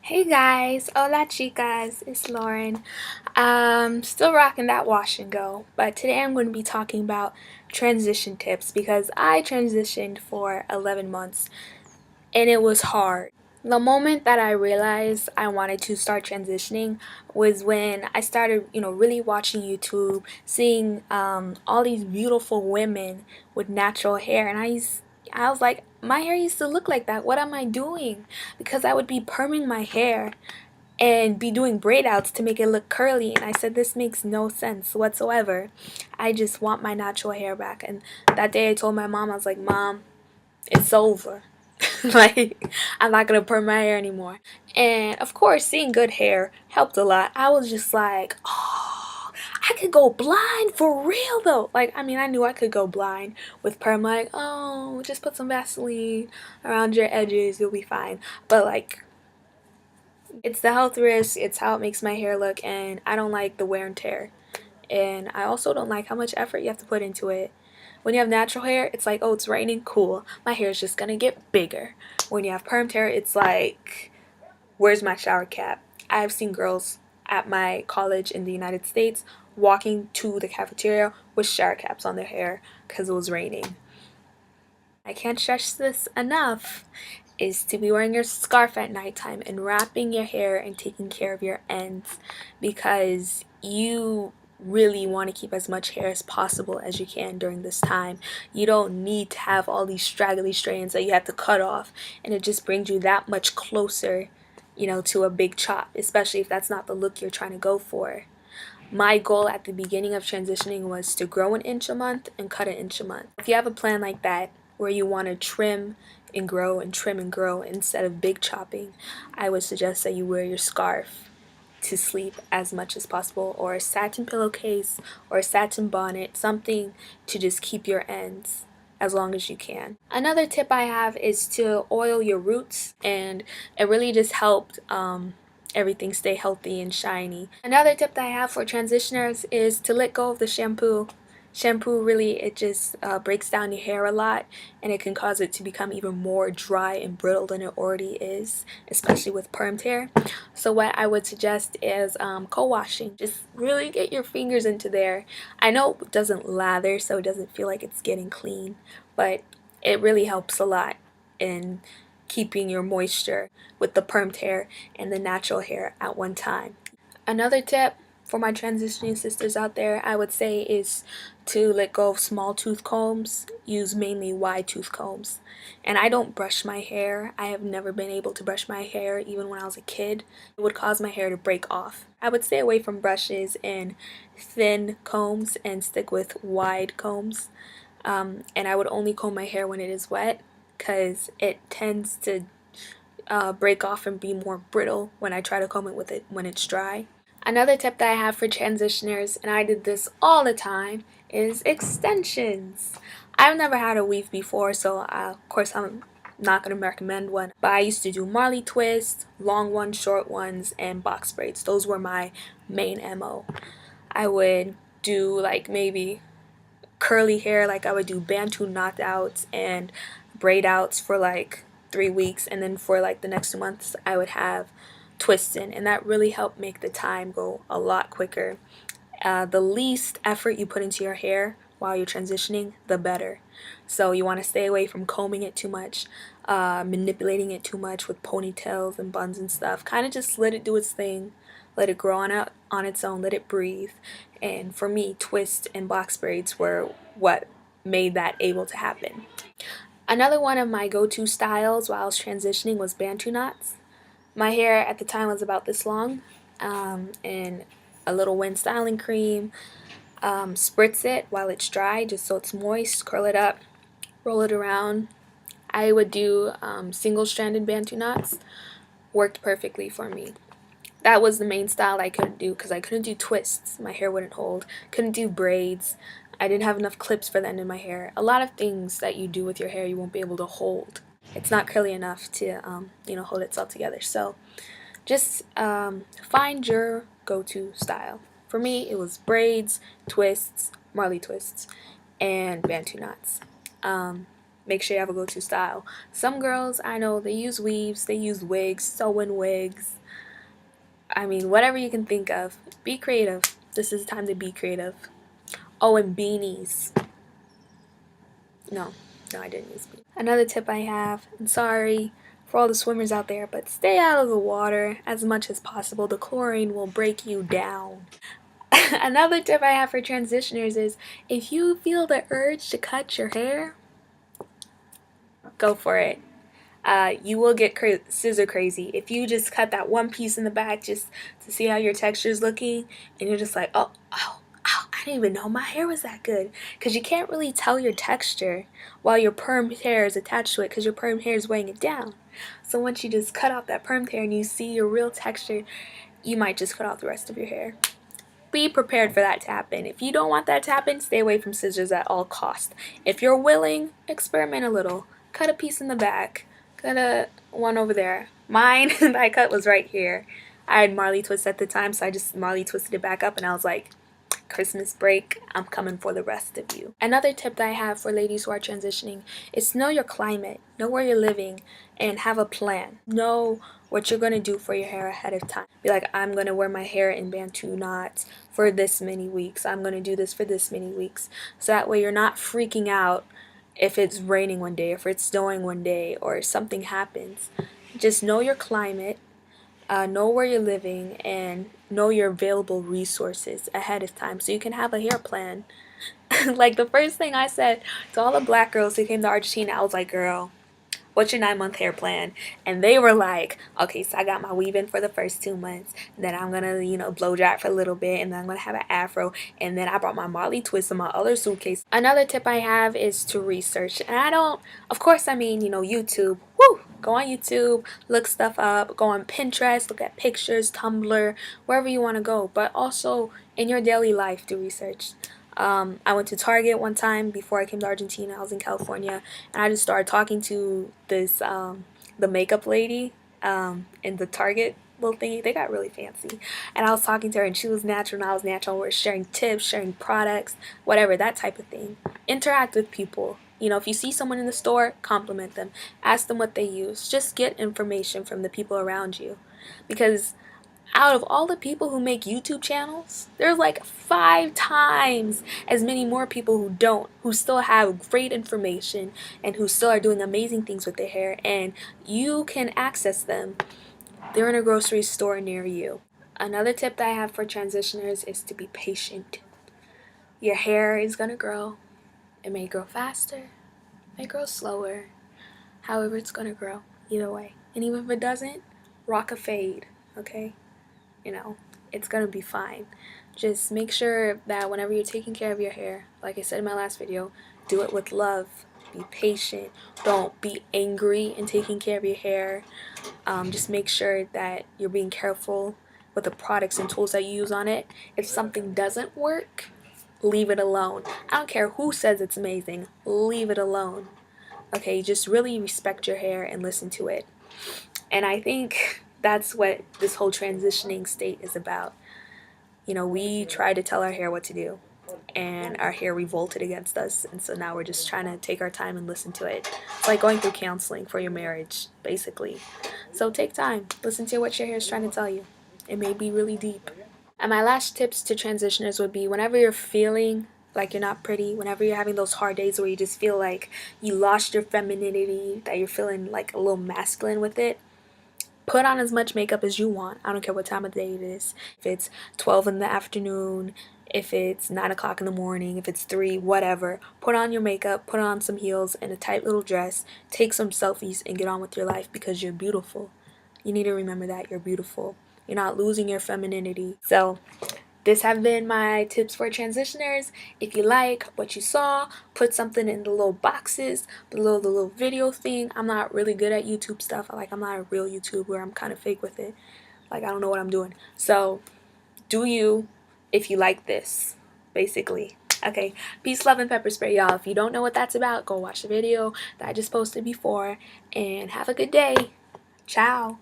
Hey guys, hola chicas, it's Lauren. Still rocking that wash and go, but today I'm going to be talking about transition tips because I transitioned for 11 months and it was hard. The moment that I realized I wanted to start transitioning was when I started, really watching YouTube, seeing all these beautiful women with natural hair, and I was like, my hair used to look like that. What am I doing? Because I would be perming my hair and be doing braid outs to make it look curly, and I said this makes no sense whatsoever. I just want my natural hair back. And that day I told my mom, I was like, Mom, it's over. Like, I'm not gonna perm my hair anymore. And of course, seeing good hair helped a lot. I was just like, oh, I could go blind for real though. Like, I mean, I knew I could go blind with perm. Like, oh, just put some Vaseline around your edges, you'll be fine. But like, it's the health risk, it's how it makes my hair look, and I don't like the wear and tear. And I also don't like how much effort you have to put into it. When you have natural hair, it's like, oh, it's raining, cool. My hair is just gonna get bigger. When you have permed hair, it's like, where's my shower cap? I've seen girls at my college in the United States walking to the cafeteria with shower caps on their hair because it was raining. I can't stress this enough, is to be wearing your scarf at nighttime and wrapping your hair and taking care of your ends, because you really want to keep as much hair as possible as you can during this time. You don't need to have all these straggly strands that you have to cut off, and it just brings you that much closer, to a big chop, especially if that's not the look you're trying to go for. My goal at the beginning of transitioning was to grow an inch a month and cut an inch a month. If you have a plan like that, where you want to trim and grow and trim and grow instead of big chopping, I would suggest that you wear your scarf to sleep as much as possible, or a satin pillowcase, or a satin bonnet, something to just keep your ends as long as you can. Another tip I have is to oil your roots, and it really just helped everything stay healthy and shiny. Another tip that I have for transitioners is to let go of the shampoo. Shampoo really, it just breaks down your hair a lot, and it can cause it to become even more dry and brittle than it already is, especially with permed hair. So what I would suggest is co-washing. Just really get your fingers into there. I know it doesn't lather, so it doesn't feel like it's getting clean, but it really helps a lot in keeping your moisture with the permed hair and the natural hair at one time. Another tip for my transitioning sisters out there, I would say, is to let go of small tooth combs. Use mainly wide tooth combs. And I don't brush my hair. I have never been able to brush my hair even when I was a kid. It would cause my hair to break off. I would stay away from brushes and thin combs and stick with wide combs. And I would only comb my hair when it is wet, because it tends to break off and be more brittle when I try to comb it with it when it's dry. Another tip that I have for transitioners, and I did this all the time, is extensions. I've never had a weave before, so of course I'm not going to recommend one. But I used to do Marley twists, long ones, short ones, and box braids. Those were my main MO. I would do like maybe curly hair, like I would do Bantu knockouts and braid outs for like 3 weeks, and then for like the next 2 months I would have twists in, and that really helped make the time go a lot quicker. The least effort you put into your hair while you're transitioning, the better. So you want to stay away from combing it too much, manipulating it too much with ponytails and buns and stuff. Kind of just let it do its thing, let it grow on out on its own, let it breathe. And for me, twists and box braids were what made that able to happen. Another one of my go-to styles while I was transitioning was Bantu knots. My hair at the time was about this long, and a little wind styling cream. Spritz it while it's dry just so it's moist, curl it up, roll it around. I would do single-stranded Bantu knots. Worked perfectly for me. That was the main style I couldn't do, because I couldn't do twists. My hair wouldn't hold. Couldn't do braids. I didn't have enough clips for the end of my hair. A lot of things that you do with your hair you won't be able to hold. It's not curly enough to, hold itself together. So just find your go-to style. For me, it was braids, twists, Marley twists, and Bantu knots. make sure you have a go-to style. Some girls I know, they use weaves, they use wigs, sew-in wigs. I mean, whatever you can think of. Be creative. This is the time to be creative. Oh, and beanies. No, I didn't use beanies. Another tip I have, and sorry for all the swimmers out there, but stay out of the water as much as possible. The chlorine will break you down. Another tip I have for transitioners is if you feel the urge to cut your hair, go for it. You will get scissor crazy if you just cut that one piece in the back just to see how your texture is looking, and you're just like, oh, I didn't even know my hair was that good, because you can't really tell your texture while your permed hair is attached to it, because your permed hair is weighing it down. So once you just cut off that permed hair and you see your real texture, you might just cut off the rest of your hair. Be prepared for that to happen. If you don't want that to happen, stay away from scissors at all costs. If you're willing, experiment a little. Cut a piece in the back. Cut a one over there. Mine that I cut was right here. I had Marley twist at the time, so I just Marley twisted it back up, and I was like, Christmas break, I'm coming for the rest of you. Another tip that I have for ladies who are transitioning is know your climate, know where you're living, and have a plan. Know what you're going to do for your hair ahead of time. Be like, I'm going to wear my hair in Bantu knots for this many weeks. I'm going to do this for this many weeks. So that way you're not freaking out if it's raining one day, if it's snowing one day, or something happens. Just know your climate. Know where you're living, and know your available resources ahead of time so you can have a hair plan. Like the first thing I said to all the black girls who came to Argentina, I was like, girl, what's your 9-month hair plan? And they were like, okay, so I got my weave in for the first 2 months, then I'm gonna, blow dry it for a little bit, and then I'm gonna have an afro, and then I brought my Marley twist in my other suitcase. Another tip I have is to research, and I don't, of course, I mean, YouTube. Woo! Go on YouTube, look stuff up, go on Pinterest, look at pictures, Tumblr, wherever you want to go, but also in your daily life, do research. I went to Target one time before I came to Argentina. I was in California, and I just started talking to this the makeup lady in the Target little thingy. They got really fancy, and I was talking to her, and she was natural and I was natural. We're sharing tips, sharing products, whatever, that type of thing. Interact with people. If you see someone in the store, compliment them. Ask them what they use. Just get information from the people around you, because out of all the people who make YouTube channels, there's like 5 times as many more people who don't, who still have great information and who still are doing amazing things with their hair, and you can access them. They're in a grocery store near you. Another tip that I have for transitioners is to be patient. Your hair is gonna grow. It may grow faster, it may grow slower. However, it's gonna grow either way. And even if it doesn't, rock a fade, okay? It's gonna be fine. Just make sure that whenever you're taking care of your hair, like I said in my last video, do it with love. Be patient. Don't be angry in taking care of your hair. Just make sure that you're being careful with the products and tools that you use on it. If something doesn't work, leave it alone. I don't care who says it's amazing. Leave it alone. Okay, just really respect your hair and listen to it. And I think that's what this whole transitioning state is about. We try to tell our hair what to do, and our hair revolted against us, and so now we're just trying to take our time and listen to it. It's like going through counseling for your marriage, basically. So take time, listen to what your hair is trying to tell you. It may be really deep. And my last tips to transitioners would be, whenever you're feeling like you're not pretty, whenever you're having those hard days where you just feel like you lost your femininity, that you're feeling like a little masculine with it, put on as much makeup as you want. I don't care what time of day it is. If it's 12 in the afternoon, if it's 9 o'clock in the morning, if it's 3, whatever. Put on your makeup, put on some heels and a tight little dress, take some selfies, and get on with your life, because you're beautiful. You need to remember that you're beautiful. You're not losing your femininity. So this have been my tips for transitioners. If you like what you saw, put something in the little boxes below the little video thing. I'm not really good at YouTube stuff. I'm not a real YouTuber. I'm kind of fake with it. I don't know what I'm doing. So do you, if you like this, basically. Okay, peace, love, and pepper spray, y'all. If you don't know what that's about, go watch the video that I just posted before, and have a good day. Ciao.